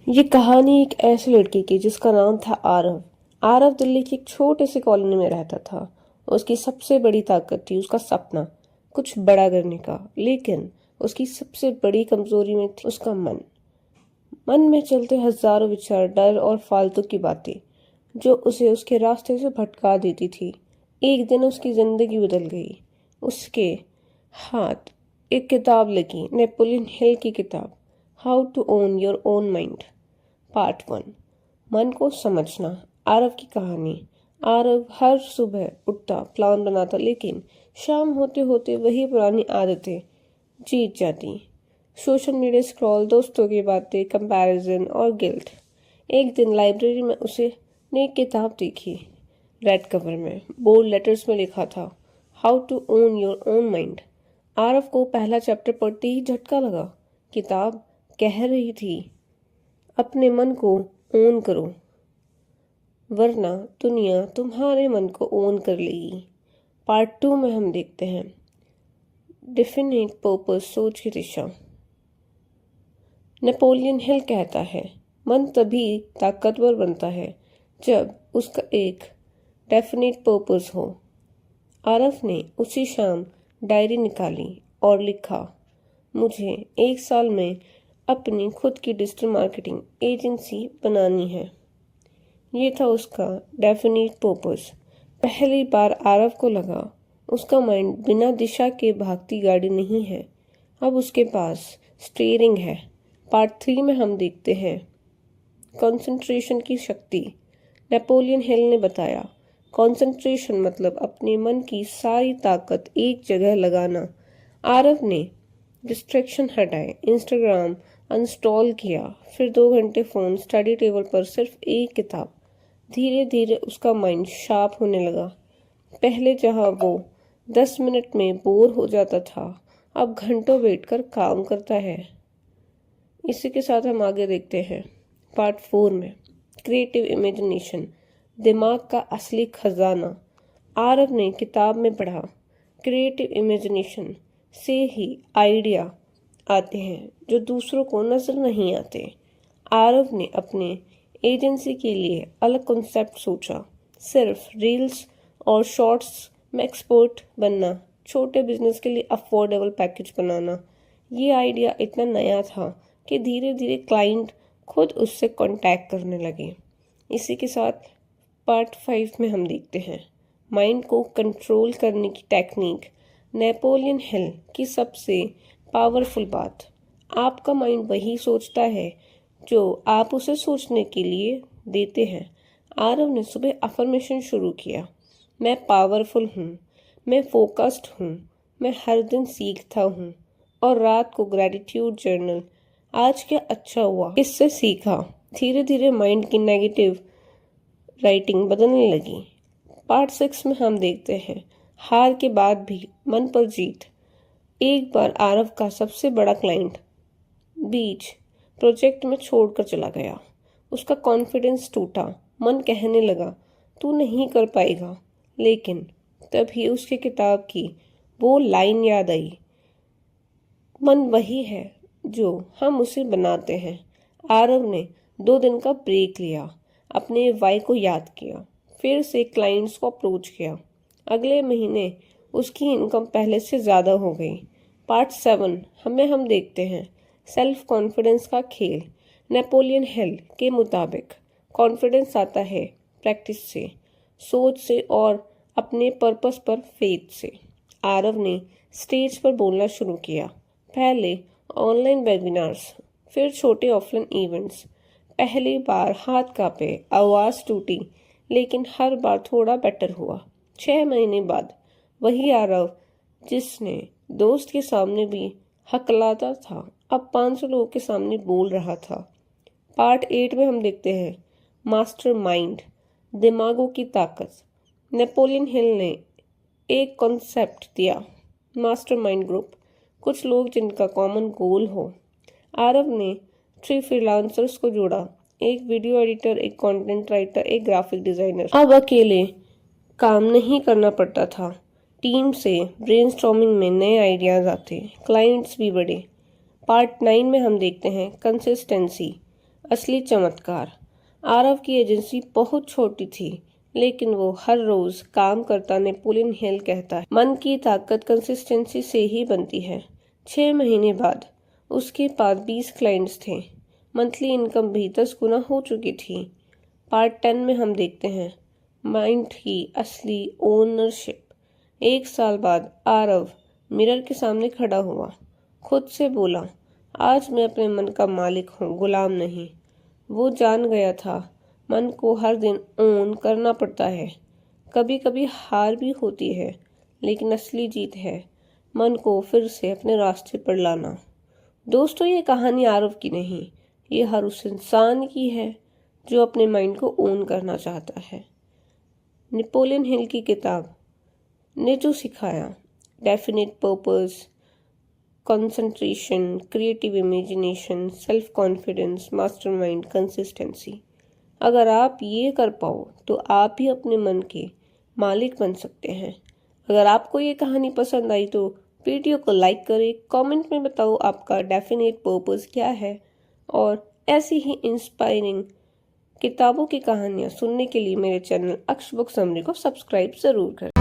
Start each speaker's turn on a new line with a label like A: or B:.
A: ये कहानी एक ऐसे लड़के की जिसका नाम था आरव। आरव दिल्ली की एक छोटे से कॉलोनी में रहता था। उसकी सबसे बड़ी ताकत थी उसका सपना, कुछ बड़ा करने का। लेकिन उसकी सबसे बड़ी कमजोरी में थी उसका मन। मन में चलते हजारों विचार, डर और फालतू की बातें जो उसे उसके रास्ते से भटका देती थी। एक दिन उसकी जिंदगी बदल गई। उसके हाथ एक किताब लगी, नेपोलियन हिल की किताब, how to own your own mind, part 1। मन को समझना। आरव की कहानी। आरव हर सुबह उठता, प्लान बनाता, लेकिन शाम होते होते वही पुरानी आदतें जीत जाती। सोशल मीडिया स्क्रॉल, दोस्तों की बातें, कंपैरिजन और गिल्ट। एक दिन लाइब्रेरी में उसे ने एक किताब देखी। रेड कवर में बोल्ड लेटर्स में लिखा था, how to own your own mind. Aarav को पहला चैप्टर पढ़ते ही झटका लगा। किताब कह रही थी, अपने मन को ओन करो, वरना दुनिया तुम्हारे मन को ओन कर लेगी। पार्ट 2 में हम देखते हैं डेफिनेट पर्पस, सोच की दिशा। नेपोलियन हिल कहता है, मन तभी ताकतवर बनता है जब उसका एक डेफिनेट पर्पस हो। आरफ ने उसी शाम डायरी निकाली और लिखा, मुझे 1 साल में अपनी खुद की डिजिटल मार्केटिंग एजेंसी बनानी है। ये था उसका डेफिनेट पर्पस। पहली बार आरव को लगा उसका माइंड बिना दिशा के भागती गाड़ी नहीं है, अब उसके पास स्टीयरिंग है। पार्ट 3 में हम देखते हैं कंसंट्रेशन की शक्ति। नेपोलियन हिल ने बताया, कंसंट्रेशन मतलब अपने मन की सारी ताकत एक जगह लगाना। आरव ने डिस्ट्रैक्शन हटाए, इंस्टाग्राम अनस्टॉल किया, फिर 2 घंटे फोन, स्टडी टेबल पर सिर्फ एक किताब। धीरे धीरे उसका माइंड शार्प होने लगा। पहले जहां वो 10 मिनट में बोर हो जाता था, अब घंटों बैठकर काम करता है। इसी के साथ हम आगे देखते हैं पार्ट 4 में क्रिएटिव इमेजिनेशन, दिमाग का असली खजाना। आरव ने किताब में पढ़ा, क्रिएटिव इमेजिनेशन से ही आइडिया आते हैं जो दूसरों को नजर नहीं आते। आरव ने अपने एजेंसी के लिए अलग कॉन्सेप्ट सोचा, सिर्फ रील्स और शॉर्ट्स में एक्सपर्ट बनना, छोटे बिजनेस के लिए अफोर्डेबल पैकेज बनाना। ये आइडिया इतना नया था कि धीरे धीरे क्लाइंट खुद उससे कांटेक्ट करने लगे। इसी के साथ पार्ट 5 में हम देखते हैं माइंड को कंट्रोल करने की टेक्निक। नेपोलियन हिल की सबसे पावरफुल बात, आपका माइंड वही सोचता है जो आप उसे सोचने के लिए देते हैं। आरव ने सुबह अफर्मेशन शुरू किया, मैं पावरफुल हूँ, मैं फोकस्ड हूँ, मैं हर दिन सीखता हूँ। और रात को ग्रेटिट्यूड जर्नल, आज क्या अच्छा हुआ, इससे सीखा। धीरे धीरे माइंड की नेगेटिव राइटिंग बदलने लगी। पार्ट 6 में हम देखते हैं हार के बाद भी मन पर जीत। एक बार आरव का सबसे बड़ा क्लाइंट बीच प्रोजेक्ट में छोड़कर चला गया। उसका कॉन्फिडेंस टूटा, मन कहने लगा तू नहीं कर पाएगा। लेकिन तभी उसकी किताब की वो लाइन याद आई, मन वही है जो हम उसे बनाते हैं। आरव ने 2 दिन का ब्रेक लिया, अपने वाई को याद किया, फिर से क्लाइंट्स को अप्रोच किया। अगले महीने उसकी इनकम पहले से ज़्यादा हो गई। पार्ट 7 हम देखते हैं सेल्फ कॉन्फिडेंस का खेल। नेपोलियन हिल के मुताबिक कॉन्फिडेंस आता है प्रैक्टिस से, सोच से और अपने पर्पस पर फेथ से। आरव ने स्टेज पर बोलना शुरू किया, पहले ऑनलाइन वेबिनार्स, फिर छोटे ऑफलाइन इवेंट्स। पहली बार हाथ कांपे, आवाज़ टूटी, लेकिन हर बार थोड़ा बेटर हुआ। 6 महीने बाद वही आरव जिसने दोस्त के सामने भी हकलाता था, अब 500 लोगों के सामने बोल रहा था। पार्ट 8 में हम देखते हैं मास्टर माइंड, दिमागों की ताकत। नेपोलियन हिल ने एक कॉन्सेप्ट दिया, मास्टर माइंड ग्रुप, कुछ लोग जिनका कॉमन गोल हो। आरव ने 3 फ्रीलांसर्स को जोड़ा, एक वीडियो एडिटर, एक कंटेंट राइटर, एक ग्राफिक डिजाइनर। अब अकेले काम नहीं करना पड़ता था, टीम से ब्रेनस्टॉर्मिंग में नए आइडियाज आते, क्लाइंट्स भी बढ़े। पार्ट 9 में हम देखते हैं कंसिस्टेंसी। असली चमत्कार। आरव की एजेंसी बहुत छोटी थी, लेकिन वो हर रोज काम करता। नेपोलियन हिल कहता है, मन की ताकत कंसिस्टेंसी से ही बनती है। 6 महीने बाद उसके पास 20 क्लाइंट्स थे। मंथली इनकम भी 10 गुना हो चुकी थी। पार्ट 10 में हम देखते हैं माइंड की असली ओनरशिप। 1 साल बाद आरव मिरर के सामने खड़ा हुआ, खुद से बोला, आज मैं अपने मन का मालिक हूँ, गुलाम नहीं। वो जान गया था मन को हर दिन ओन करना पड़ता है। कभी कभी हार भी होती है, लेकिन असली जीत है मन को फिर से अपने रास्ते पर लाना। दोस्तों, ये कहानी आरव की नहीं, ये हर उस इंसान की है जो अपने माइंड को ओन करना चाहता है। नेपोलियन हिल की किताब ने जो सिखाया, definite purpose, concentration, creative imagination, self confidence, mastermind, consistency. अगर आप ये कर पाओ तो आप भी अपने मन के मालिक बन सकते हैं। अगर आपको ये कहानी पसंद आई तो वीडियो को लाइक करें, कमेंट में बताओ आपका डेफिनेट पर्पस क्या है, और ऐसी ही इंस्पायरिंग किताबों की कहानियाँ सुनने के लिए मेरे चैनल अक्ष बुक समरी को सब्सक्राइब ज़रूर करें।